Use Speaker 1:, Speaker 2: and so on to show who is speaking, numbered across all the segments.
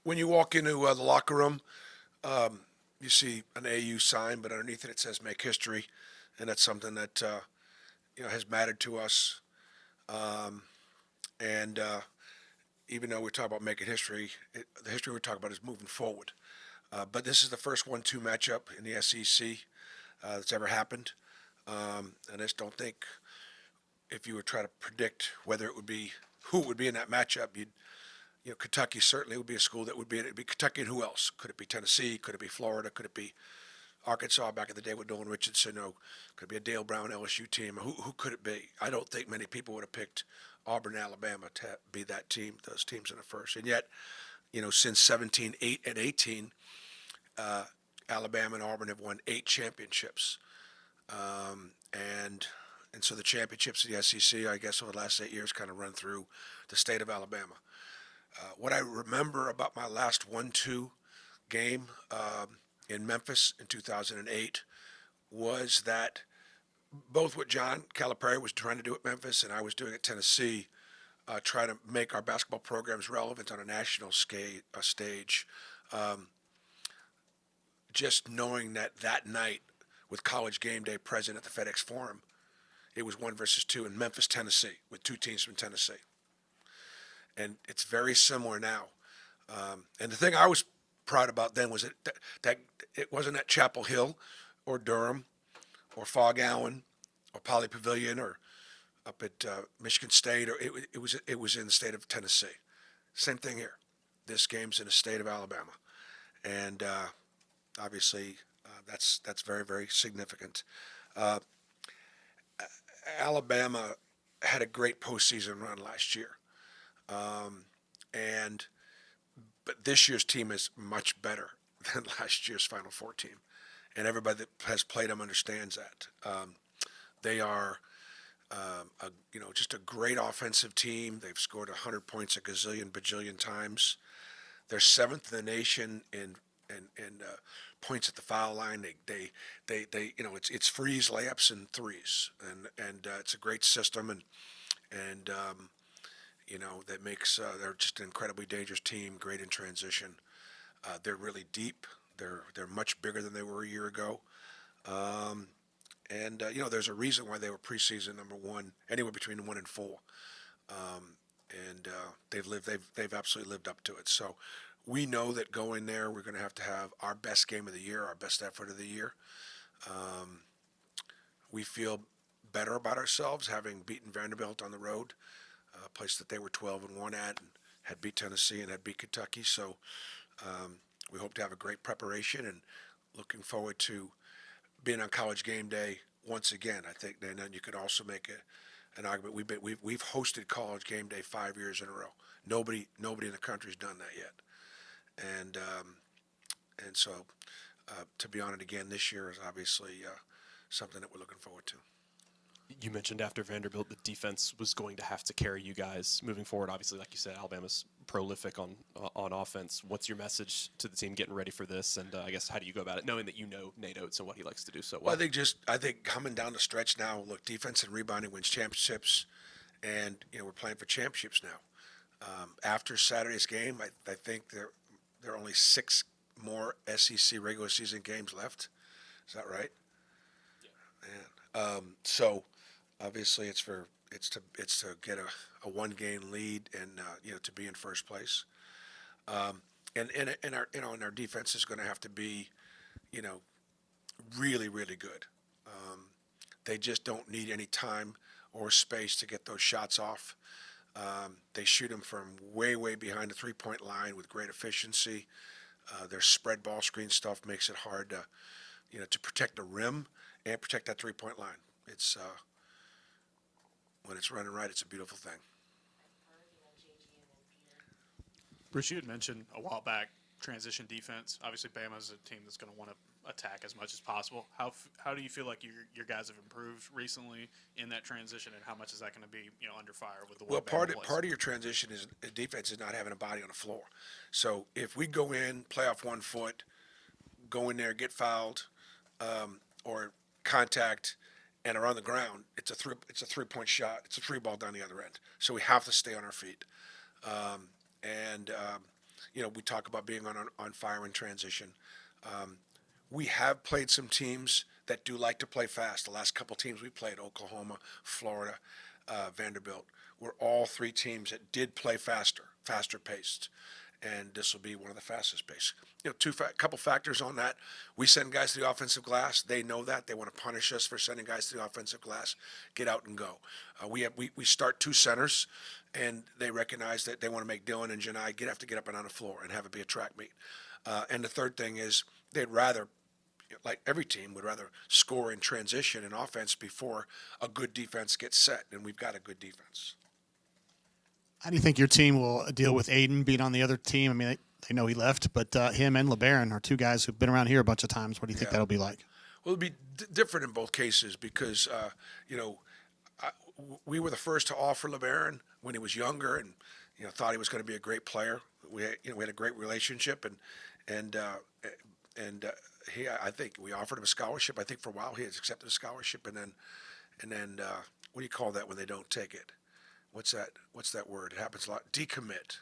Speaker 1: When you walk into the locker room, um, you see an AU sign, but underneath it says "Make History," and that's something that has mattered to us. Um, and even though we're talking about making history, the history we're talking about is moving forward. But this is the first 1-2 matchup in the SEC that's ever happened. And I just don't think if you were trying to predict whether it would be who would be in that matchup, Kentucky certainly would be a school that would be in it. It'd be Kentucky and who else? Could it be Tennessee? Could it be Florida? Could it be Arkansas back in the day with Nolan Richardson? No. Could it be a Dale Brown LSU team? Who could it be? I don't think many people would have picked Auburn, Alabama to be that team, those teams in the first. And yet, since 17, 8, and 18, uh, Alabama and Auburn have won 8 championships. Um, and and so the championships of the SEC, I guess, over the last 8 years kind of run through the state of Alabama. What I remember about my last 1-2 game in Memphis in 2008 was that both what John Calipari was trying to do at Memphis and I was doing at Tennessee, trying to make our basketball programs relevant on a national stage. Um, just knowing that night with College Game Day present at the FedEx Forum, it was 1 versus 2 in Memphis, Tennessee, with 2 teams from Tennessee. And it's very similar now. And the thing I was proud about then was that it wasn't at Chapel Hill or Durham or Fog Allen or Poly Pavilion or up at Michigan State, or it was in the state of Tennessee. Same thing here. This game's in the state of Alabama, and obviously that's very very significant. Uh, Alabama had a great postseason run last year, um, and but this year's team is much better than last year's Final Four team, and everybody that has played them understands that. They are just a great offensive team. They've scored 100 points a gazillion, bajillion times. They're seventh in the nation in points at the foul line. It's freeze, layups, and threes, and it's a great system, and that makes they're just an incredibly dangerous team. Great in transition. They're really deep. They're much bigger than they were a year ago. Um, and there's a reason why they were preseason number one, anywhere between 1 and 4. Um, and they've absolutely lived up to it. So we know that going there, we're going to have our best game of the year, our best effort of the year. Um, we feel better about ourselves having beaten Vanderbilt on the road, a place that they were 12-1 at, and had beat Tennessee and had beat Kentucky. So we hope to have a great preparation and looking forward to being on College Game Day once again. I think, and then you could also make an argument. We've hosted College Game Day 5 years in a row. Nobody in the country's done that yet, and so to be on it again this year is obviously something that we're looking forward to.
Speaker 2: You mentioned after Vanderbilt, the defense was going to have to carry you guys moving forward. Obviously, like you said, Alabama's prolific on offense. What's your message to the team getting ready for this? And I guess how do you go about it, knowing that you know Nate Oates and what he likes to do so well?
Speaker 1: Well, I think coming down the stretch now, look, defense and rebounding wins championships, and we're playing for championships now. After Saturday's game, I think there are only 6 more SEC regular season games left. Is that right? Yeah. Man. So obviously it's to get a 1 game lead and to be in first place. And our defense is going to have to be really really good. They just don't need any time or space to get those shots off. They shoot them from way behind the 3-point line with great efficiency. Their spread ball screen stuff makes it hard to protect the rim and protect that 3-point line. It's when it's running right, it's a beautiful thing.
Speaker 3: Bruce, you had mentioned a while back transition defense. Obviously, Bama is a team that's going to want to attack as much as possible. How do you feel like your guys have improved recently in that transition, and how much is that going to be under fire with the way
Speaker 1: Well,
Speaker 3: Bama plays?
Speaker 1: part of your transition is defense is not having a body on the floor. So if we go in, play off 1 foot, go in there, get fouled, or contact, and are on the ground, it's a 3-point shot. It's a 3 ball down the other end. So we have to stay on our feet. And we talk about being on fire in transition. We have played some teams that do like to play fast. The last couple teams we played, Oklahoma, Florida, Vanderbilt, were all three teams that did play faster paced. And this will be one of the fastest paced. Couple factors on that. We send guys to the offensive glass. They know that. They want to punish us for sending guys to the offensive glass. Get out and go. We start two centers, and they recognize that they want to make Dylan and Janai have to get up and on the floor and have it be a track meet. And the third thing is they'd rather, like every team, would rather score in transition and offense before a good defense gets set, and we've got a good defense.
Speaker 4: How do you think your team will deal with Aiden being on the other team? I mean, they know he left, but him and LeBaron are two guys who've been around here a bunch of times. What do you think that'll be like?
Speaker 1: Well, it'll be different in both cases because, we were the first to offer LeBaron when he was younger and, thought he was going to be a great player. We had a great relationship and I think we offered him a scholarship. I think for a while he has accepted a scholarship and then what do you call that when they don't take it? What's that word? It happens a lot. Decommit.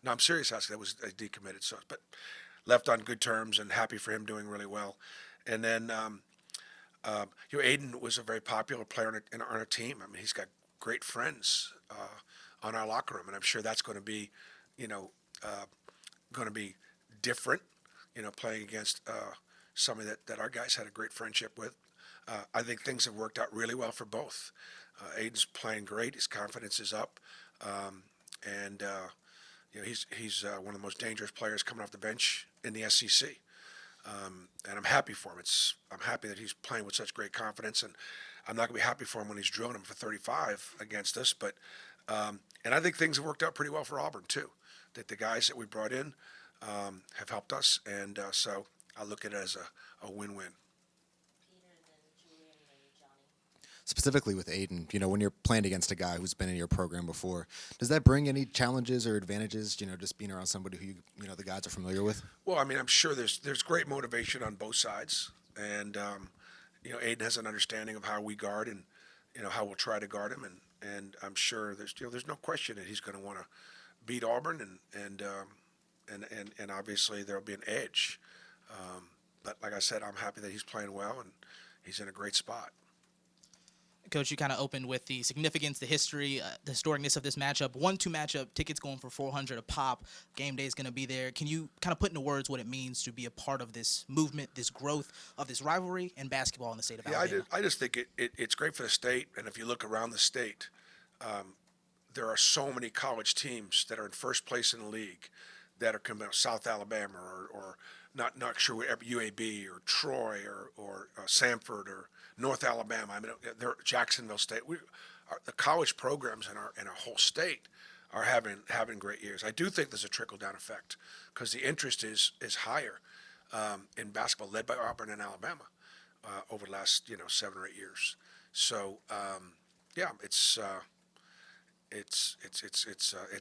Speaker 1: No, I'm serious. That was a decommitted. So, but left on good terms and happy for him doing really well. And then, Aiden was a very popular player on our team. I mean, he's got great friends on our locker room, and I'm sure that's going to be, different. Playing against somebody that our guys had a great friendship with. I think things have worked out really well for both. Aiden's playing great. His confidence is up, and he's one of the most dangerous players coming off the bench in the SEC. And I'm happy for him. I'm happy that he's playing with such great confidence, and I'm not going to be happy for him when he's drilling him for 35 against us. But and I think things have worked out pretty well for Auburn too. That the guys that we brought in have helped us, and so I look at it as a win-win.
Speaker 5: Specifically with Aiden, when you're playing against a guy who's been in your program before, does that bring any challenges or advantages, just being around somebody who the guys are familiar with?
Speaker 1: Well, I mean, I'm sure there's great motivation on both sides, and Aiden has an understanding of how we guard and how we'll try to guard him, and I'm sure there's no question that he's going to want to beat Auburn, and obviously there'll be an edge. But like I said, I'm happy that he's playing well and he's in a great spot.
Speaker 6: Coach, you kind of opened with the significance, the history, the historicness of this matchup. 1-2 matchup, tickets going for $400 a pop. Game day is going to be there. Can you kind of put into words what it means to be a part of this movement, this growth of this rivalry and basketball in the state of Alabama?
Speaker 1: I just think it's great for the state, and if you look around the state, there are so many college teams that are in first place in the league that are coming out of South Alabama or not sure wherever, UAB or Troy or Samford or North Alabama. I mean, they're Jacksonville State. The college programs in our whole state are having great years. I do think there's a trickle down effect because the interest is higher in basketball, led by Auburn and Alabama over the last 7 or 8 years. So it's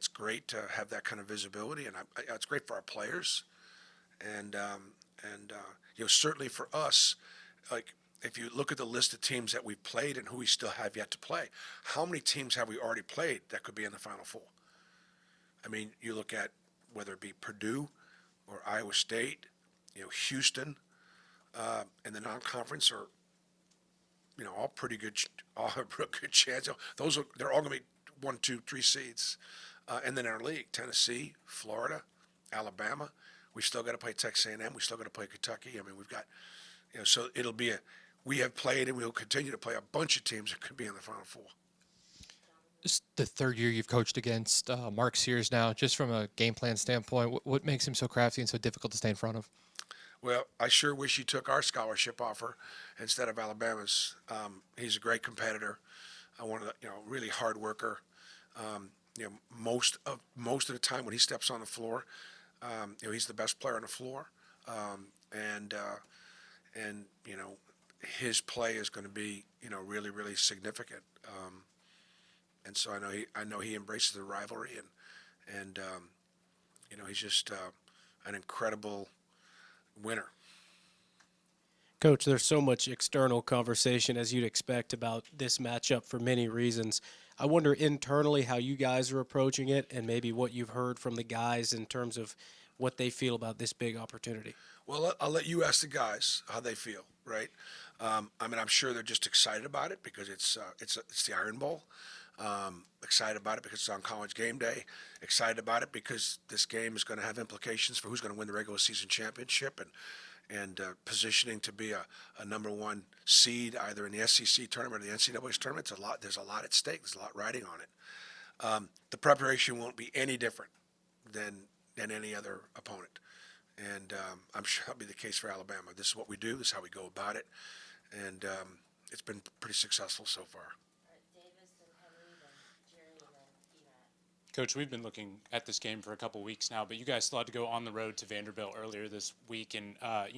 Speaker 1: great to have that kind of visibility, and it's great for our players, and certainly for us, like. If you look at the list of teams that we've played and who we still have yet to play, how many teams have we already played that could be in the Final Four? I mean, you look at whether it be Purdue or Iowa State, Houston, in the non-conference are, all pretty good, all have a real good chance. They're all going to be 1, 2, 3 seeds, and then in our league, Tennessee, Florida, Alabama. We still got to play Texas A&M. We still got to play Kentucky. I mean, we've got, so it'll be we have played and we'll continue to play a bunch of teams that could be in the Final Four.
Speaker 7: It's the third year you've coached against Mark Sears now. Just from a game plan standpoint, what makes him so crafty and so difficult to stay in front of?
Speaker 1: Well, I sure wish he took our scholarship offer instead of Alabama's. He's a great competitor, one of the really hard worker. Most of the time when he steps on the floor, he's the best player on the floor, and his play is going to be really, really significant. And so I know he embraces the rivalry, and he's just an incredible winner.
Speaker 8: Coach, there's so much external conversation, as you'd expect, about this matchup for many reasons. I wonder internally how you guys are approaching it, and maybe what you've heard from the guys in terms of what they feel about this big opportunity.
Speaker 1: Well, I'll let you ask the guys how they feel, right? I mean, I'm sure they're just excited about it because it's the Iron Bowl. Excited about it because it's on College game day. Excited about it because this game is going to have implications for who's going to win the regular season championship and positioning to be a number one seed either in the SEC tournament or the NCAA tournament. There's a lot at stake. There's a lot riding on it. The preparation won't be any different than any other opponent. And I'm sure that'll be the case for Alabama. This is what we do. This is how we go about it. And it's been pretty successful so far.
Speaker 9: Coach, we've been looking at this game for a couple weeks now, but you guys still had to go on the road to Vanderbilt earlier this week. And,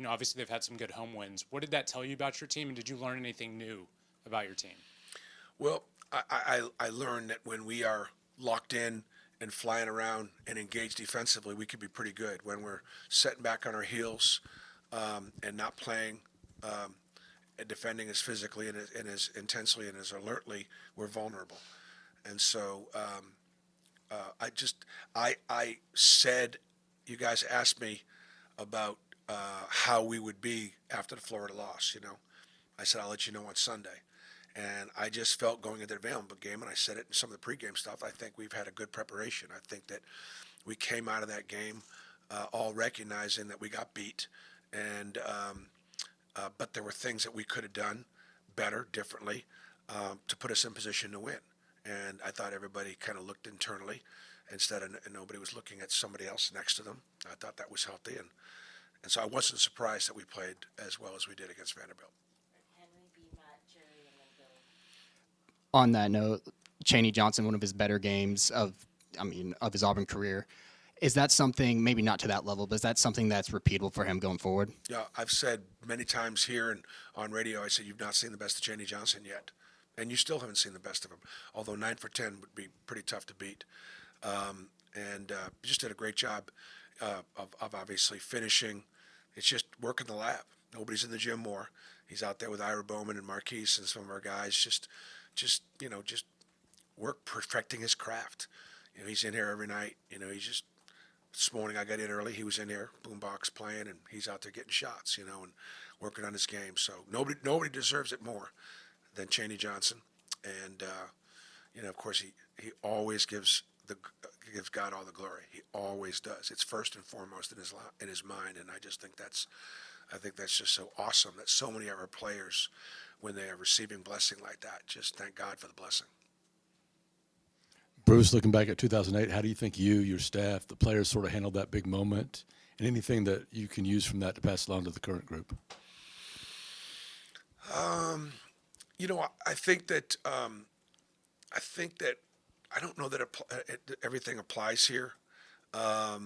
Speaker 9: obviously they've had some good home wins. What did that tell you about your team, and did you learn anything new about your team?
Speaker 1: Well, I learned that when we are locked in and flying around and engaged defensively, we could be pretty good. When we're setting back on our heels and not playing and defending as physically and as intensely and as alertly, we're vulnerable. And so I said, you guys asked me about how we would be after the Florida loss, I said, I'll let you know on Sunday. And I just felt going into the Vanderbilt game, and I said it in some of the pregame stuff, I think we've had a good preparation. I think that we came out of that game all recognizing that we got beat, and but there were things that we could have done better, differently, to put us in position to win. And I thought everybody kind of looked internally instead of nobody was looking at somebody else next to them. I thought that was healthy, and so I wasn't surprised that we played as well as we did against Vanderbilt.
Speaker 10: On that note, Chaney Johnson, one of his better games of his Auburn career. Is that something, maybe not to that level, but is that something that's repeatable for him going forward?
Speaker 1: Yeah, I've said many times here and on radio, I said, you've not seen the best of Chaney Johnson yet. And you still haven't seen the best of him, although 9 for 10 would be pretty tough to beat. He just did a great job of obviously finishing. It's just working the lab. Nobody's in the gym more. He's out there with Ira Bowman and Marquise and some of our guys just work perfecting his craft. He's in here every night. He's just, this morning I got in early. He was in here, boombox playing, and he's out there getting shots, and working on his game. So nobody deserves it more than Chaney Johnson. And, of course, he always gives God all the glory. He always does. It's first and foremost in his mind. And I just think that's just so awesome that so many of our players, when they are receiving blessing like that, just thank God for the blessing.
Speaker 11: Bruce, looking back at 2008, how do you think you, your staff, the players sort of handled that big moment, and anything that you can use from that to pass along to the current group? I think that I don't know that everything applies here. I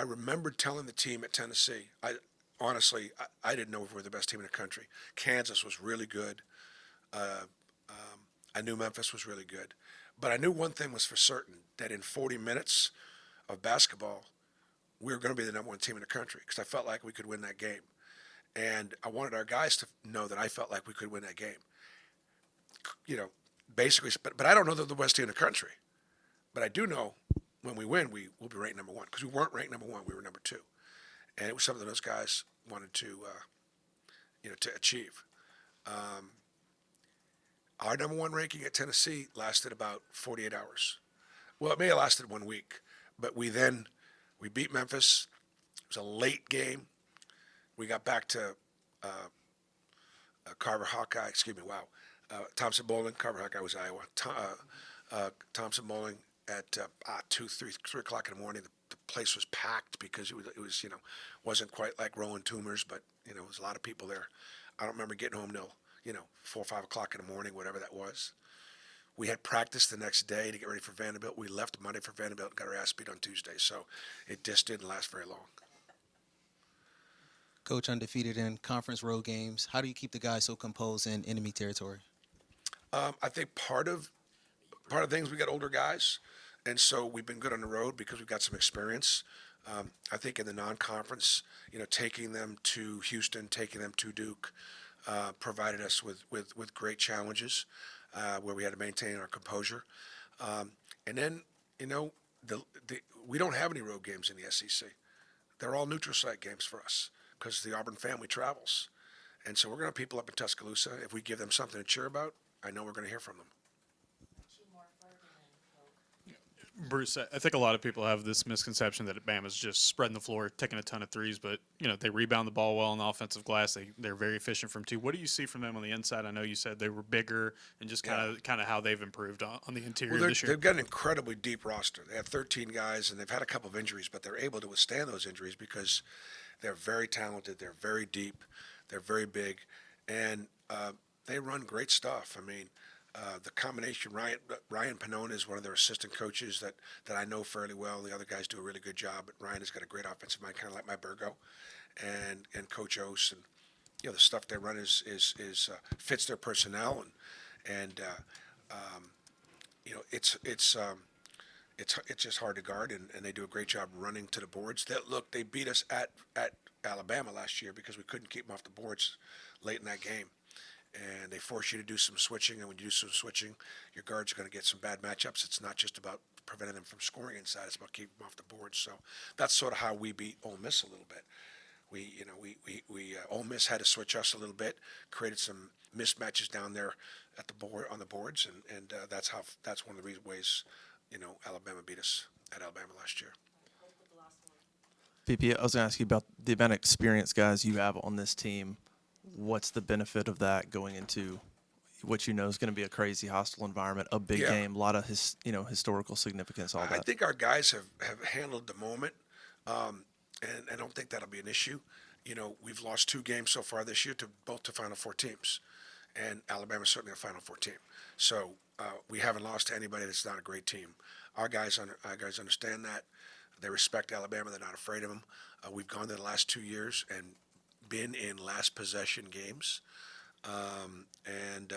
Speaker 11: remember telling the team at Tennessee, honestly, I didn't know if we were the best team in the country. Kansas was really good. I knew Memphis was really good. But I knew one thing was for certain, that in 40 minutes of basketball, we were going to be the number one team in the country because I felt like we could win that game. And I wanted our guys to know that I felt like we could win that game. Basically, but I don't know that they're the best team in the country. But I do know when we win, we will be ranked number one because we weren't ranked number one. We were number two. And it was something those guys wanted to achieve. Our number one ranking at Tennessee lasted about 48 hours. Well, it may have lasted 1 week, but we beat Memphis. It was a late game. We got back to Carver Hawkeye. Excuse me. Wow. Thompson Bowling. Carver Hawkeye was Iowa. Thompson Bowling at 3 o'clock in the morning. The place was packed because it was wasn't quite like rolling tumors, but there was a lot of people there. I don't remember getting home till 4 or 5 o'clock in the morning, whatever that was. We had practice the next day to get ready for Vanderbilt. We left Monday for Vanderbilt and got our ass beat on Tuesday, so it just didn't last very long.
Speaker 12: Coach, undefeated in conference road games. How do you keep the guys so composed in enemy territory?
Speaker 1: I think part of things, we got older guys, and so we've been good on the road because we've got some experience. I think in the non-conference, taking them to Houston, taking them to Duke, provided us with great challenges.
Speaker 11: where we had to maintain our composure. And then, you know, we don't have any road games in the SEC. They're all neutral site games for us because the Auburn family travels. And so we're going to have people up in Tuscaloosa. If we give them something to cheer about, I know we're going to hear from them.
Speaker 3: Bruce, I think a lot of people have this misconception that Bama's just spreading the floor, taking a ton of threes, but they rebound the ball well on the offensive glass. They're very efficient from two. What do you see from them on the inside? I know you said they were bigger, and just kind of how they've improved on the interior this year.
Speaker 11: They've got an incredibly deep roster. They have 13 guys, and they've had a couple of injuries, but they're able to withstand those injuries because they're very talented. They're very deep. They're very big, and they run great stuff. I mean, the combination, Ryan Pannone is one of their assistant coaches that I know fairly well. The other guys do a really good job, but Ryan has got a great offensive mind, kind of like my Burgo, and Coach Ose, and the stuff they run is fits their personnel, and it's just hard to guard, and they do a great job running to the boards. They beat us at Alabama last year because we couldn't keep them off the boards late in that game. And they force you to do some switching, and when you do some switching, your guards are going to get some bad matchups. It's not just about preventing them from scoring inside; it's about keeping them off the board. So that's sort of how we beat Ole Miss a little bit. Ole Miss had to switch us a little bit, created some mismatches down there at the board on the boards, and that's one of the ways Alabama beat us at Alabama last year.
Speaker 13: VP, I was going to ask you about the amount of experienced guys you have on this team. What's the benefit of that going into what is going to be a crazy hostile environment, a big game, a lot of historical significance, all that?
Speaker 11: I think our guys have handled the moment, and I don't think that'll be an issue. We've lost 2 games so far this year to Final Four teams, and Alabama's certainly a Final Four team. So we haven't lost to anybody that's not a great team. Our guys understand that. They respect Alabama. They're not afraid of them. We've gone there the last 2 years and been in last possession games, and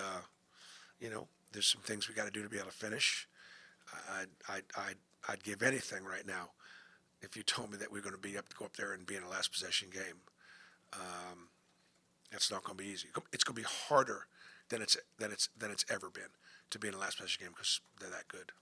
Speaker 11: there's some things we got to do to be able to finish. I'd give anything right now if you told me that we're going to go up there and be in a last possession game. That's not going to be easy. It's going to be harder than it's ever been to be in a last possession game because they're that good.